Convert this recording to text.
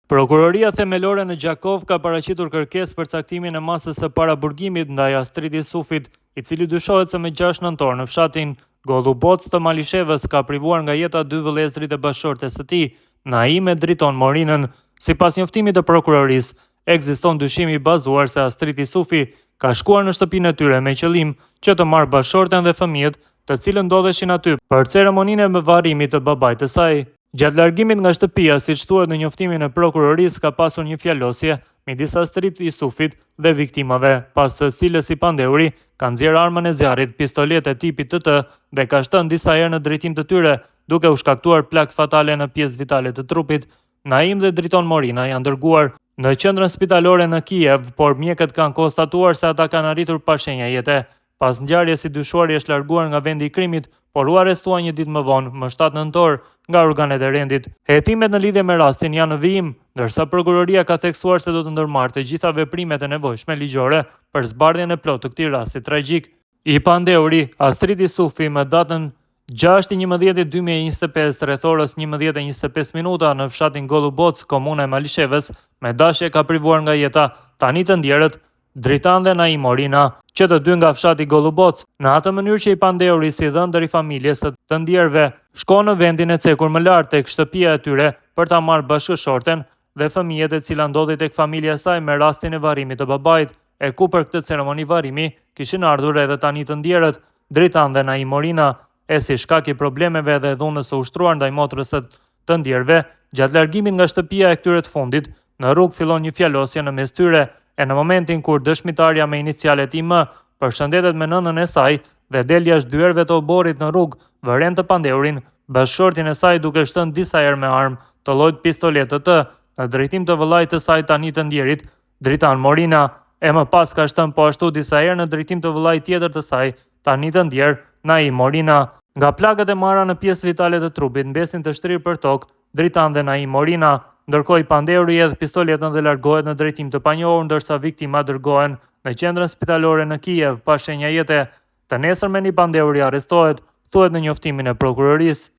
Prokuroria themelore në Gjakov ka paraqitur kërkesë për caktimin e masës së paraburgimit ndaj Astrid Jusufit, i cili dyshohet se me 6 nëntor në fshatin Golluboc të Malishevës ka privuar nga jeta 2 vëllezërit e bashkëshortes së tij, Naim e Driton Morinën. Sipas njoftimit të prokurorisë, ekziston dyshim i bazuar se Astrid Jusufi ka shkuar në shtëpinë e tyre me qëllim që të marrë bashkëshorten dhe fëmijët, të cilët ndodheshin aty për ceremoninë e varrimit të babait të saj. Gjatë largimit nga shtëpia, siç thuhet në njoftimin e prokurorisë, ka pasur një fjalosje midis Astrid Jusufit dhe viktimave, pas së cilës i pandeuri ka nxjerrë armën e zjarrit, pistolet e tipit TT dhe ka shtënë disa herë në drejtim të tyre, duke u shkaktuar plagë fatale në pjesë vitale të trupit. Naim dhe Driton Morina janë dërguar në qendrën spitalore në Kiev, por mjekët kanë konstatuar se ata kanë arritur pa shenja jete. Pas ngjarjes, i dyshuari është larguar nga vendi i krimit, por u arrestua një ditë më vonë, më 7 nëntor, nga organet e rendit. Hetimet në lidhje me rastin janë në vijim, ndërsa prokuroria ka theksuar se do të ndërmarrë të gjitha veprimet e nevojshme ligjore për zbardhjen e plotë të këtij rasti tragjik. I pandeuri Astrid Jusufi më datën 6/11/2025 rreth orës 11:25 minuta në fshatin Golluboc, komuna e Malishevës, me dashje ka privuar nga jeta tani të ndjerët Dritan dhe Naim Morina, që të dy nga fshati Golluboc, në atë mënyrë që i pandeuri si dhëndër i familjes të ndjerëve shkon në vendin e cekur më lart tek shtëpia e tyre për ta marrë bashkëshorten dhe fëmijët, e cila ndodhi tek familja e saj me rastin e varrimit të babait, e ku për këtë ceremoni varrimi kishin ardhur edhe tani të ndjerët Dritan dhe Naim Morina, e si shkak i problemeve dhe dhunës së ushtruar ndaj motrës së të ndjerëve. Gjatë largimit nga shtëpia e këtyre të fundit, në rrugë fillon një fjalosje në mes tyre, e në momentin kur dëshmitarja me inicialet IM përshëndetet me nënën e saj dhe del jashtë dyerve të oborrit në rrugë, vëren të pandeurin, bashkëshortin e saj duke shtënë disa herë me armë të llojit pistolet TT në drejtim të vëllait të saj tani të ndjerit, Dritan Morina, e më pas ka shtënë po ashtu disa herë në drejtim të vëllait tjetër të saj tani të ndjer, Naim Morina. Nga plagët e marra në pjesë vitale të trupit mbesin të shtrirë për tokë Dritan dhe Naim Morina, ndërkohë i pandeuri hedh pistoletën dhe largohet në drejtim të panjohur, ndërsa viktimat dërgohen në qendrën spitalore në Kiev pa shenja jete. Të nesërmen i pandeuri arrestohet, thuhet në njoftimin e prokurorisë.